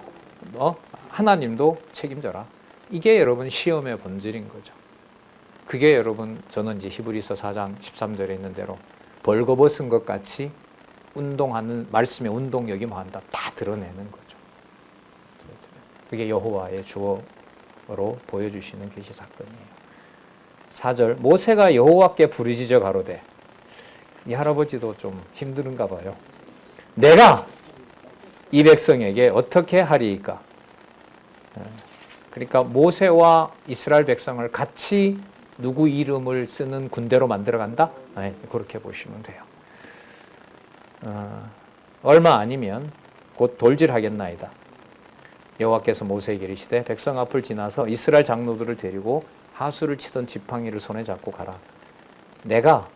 하나님도 책임져라. 이게 여러분 시험의 본질인 거죠. 그게 여러분 저는 이제 히브리서 4장 13절에 있는 대로 벌거벗은 것 같이 운동하는 말씀의 운동력이 뭐한다. 다 드러내는 거죠. 그게 여호와의 주어로 보여주시는 계시 사건이에요. 4절 모세가 여호와께 부르짖어 가로되 이 할아버지도 좀 힘든가 봐요. 내가 이 백성에게 어떻게 하리이까? 그러니까 모세와 이스라엘 백성을 같이 누구 이름을 쓰는 군대로 만들어간다? 그렇게 보시면 돼요. 얼마 아니면 곧 돌질하겠나이다. 여호와께서 모세에게 이르시되 백성 앞을 지나서 이스라엘 장로들을 데리고 하수를 치던 지팡이를 손에 잡고 가라. 내가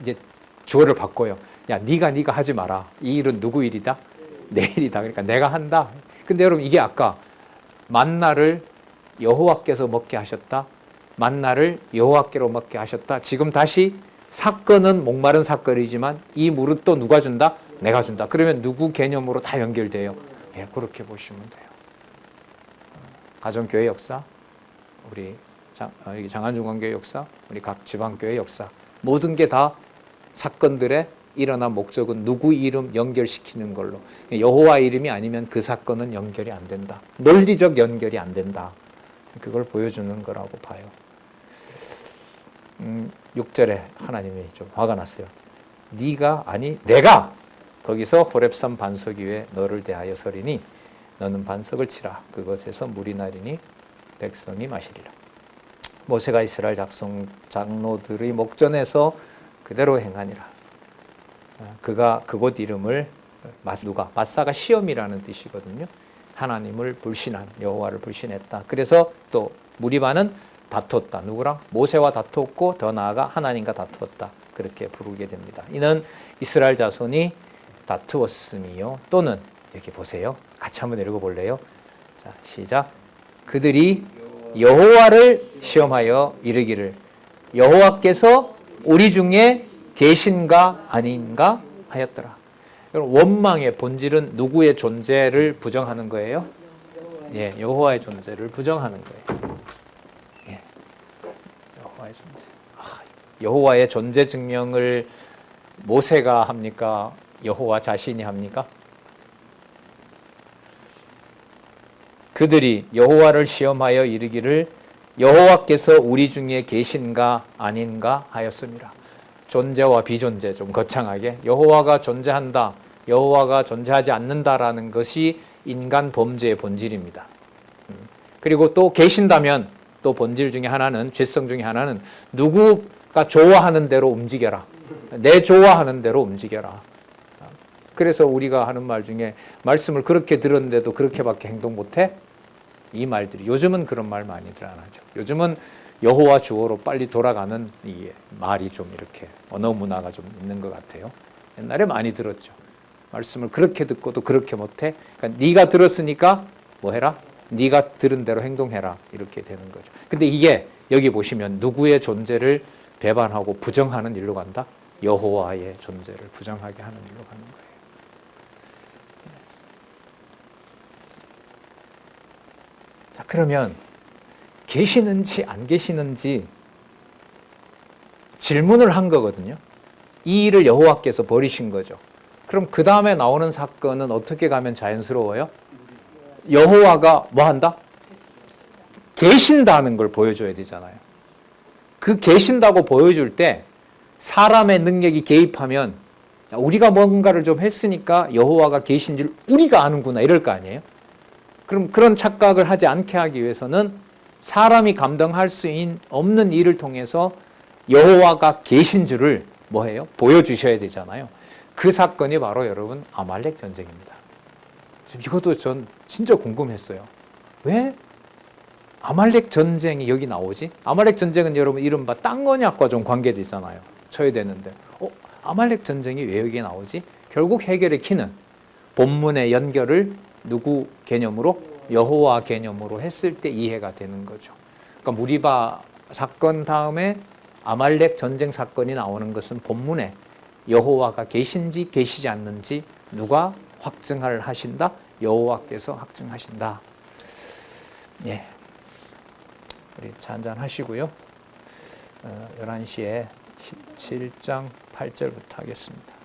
이제 주어를 바꿔요. 야, 네가 하지 마라. 이 일은 누구 일이다? 내 일이다. 그러니까 내가 한다. 근데 여러분 이게 아까 만나를 여호와께서 먹게 하셨다. 만나를 여호와께로 먹게 하셨다. 지금 다시 사건은 목마른 사건이지만 이 물은 또 누가 준다? 내가 준다. 그러면 누구 개념으로 다 연결돼요? 예, 그렇게 보시면 돼요. 가정교회 역사, 우리 장안중앙교회 역사, 우리 각 지방교회 역사, 모든 게 다 사건들의 일어난 목적은 누구 이름 연결시키는 걸로. 여호와 이름이 아니면 그 사건은 연결이 안 된다. 논리적 연결이 안 된다. 그걸 보여주는 거라고 봐요. 6절에 하나님이 좀 화가 났어요. 네가 아니 내가 거기서 호렙산 반석 위에 너를 대하여 서리니 너는 반석을 치라. 그것에서 물이 나리니 백성이 마시리라. 모세가 이스라엘 장로들의 목전에서 그대로 행하니라. 그가 그곳 이름을 마사가 시험이라는 뜻이거든요. 하나님을 불신한, 여호와를 불신했다. 그래서 또 무리바는 다퉜다. 누구랑? 모세와 다퉜고 더 나아가 하나님과 다투었다. 그렇게 부르게 됩니다. 이는 이스라엘 자손이 다투었음이요. 또는 여기 보세요. 같이 한번 읽어볼래요? 자, 시작. 그들이 여호와를 시험하여 이르기를 여호와께서 우리 중에 계신가 아닌가 하였더라. 원망의 본질은 누구의 존재를 부정하는 거예요? 예, 여호와의 존재를 부정하는 거예요. 예, 여호와의 존재. 여호와의 존재 증명을 모세가 합니까? 여호와 자신이 합니까? 그들이 여호와를 시험하여 이르기를 여호와께서 우리 중에 계신가 아닌가 하였습니다. 존재와 비존재 좀 거창하게 여호와가 존재한다, 여호와가 존재하지 않는다라는 것이 인간 범죄의 본질입니다. 그리고 또 계신다면 또 본질 중에 하나는, 죄성 중에 하나는 누구가 좋아하는 대로 움직여라. 내 좋아하는 대로 움직여라. 그래서 우리가 하는 말 중에 말씀을 그렇게 들었는데도 그렇게밖에 행동 못해? 이 말들이 요즘은 그런 말 많이들 안 하죠. 요즘은 여호와 주어로 빨리 돌아가는 이 말이 좀 이렇게 언어 문화가 좀 있는 것 같아요. 옛날에 많이 들었죠. 말씀을 그렇게 듣고도 그렇게 못해? 그러니까 네가 들었으니까 뭐 해라? 네가 들은 대로 행동해라. 이렇게 되는 거죠. 근데 이게 여기 보시면 누구의 존재를 배반하고 부정하는 일로 간다? 여호와의 존재를 부정하게 하는 일로 가는 거예요. 자, 그러면 계시는지 안 계시는지 질문을 한 거거든요. 이 일을 여호와께서 버리신 거죠. 그럼 그 다음에 나오는 사건은 어떻게 가면 자연스러워요? 여호와가 뭐 한다? 계신다는 걸 보여줘야 되잖아요. 그 계신다고 보여줄 때 사람의 능력이 개입하면 우리가 뭔가를 좀 했으니까 여호와가 계신 줄 우리가 아는구나 이럴 거 아니에요? 그럼 그런 착각을 하지 않게 하기 위해서는 사람이 감당할 수 없는 일을 통해서 여호와가 계신 줄을 뭐해요? 보여주셔야 되잖아요. 그 사건이 바로 여러분 아말렉 전쟁입니다. 이것도 전 진짜 궁금했어요. 왜 아말렉 전쟁이 여기 나오지? 아말렉 전쟁은 여러분 이른바 땅 언약과 좀 관계되잖아요. 쳐야 되는데 아말렉 전쟁이 왜 여기 나오지? 결국 해결의 키는 본문의 연결을 누구 개념으로? 여호와 개념으로 했을 때 이해가 되는 거죠. 그러니까 무리바 사건 다음에 아말렉 전쟁 사건이 나오는 것은 본문에 여호와가 계신지 계시지 않는지 누가 확증을 하신다? 여호와께서 확증하신다. 예, 우리 차 한잔 하시고요. 11시에 17장 8절부터 하겠습니다.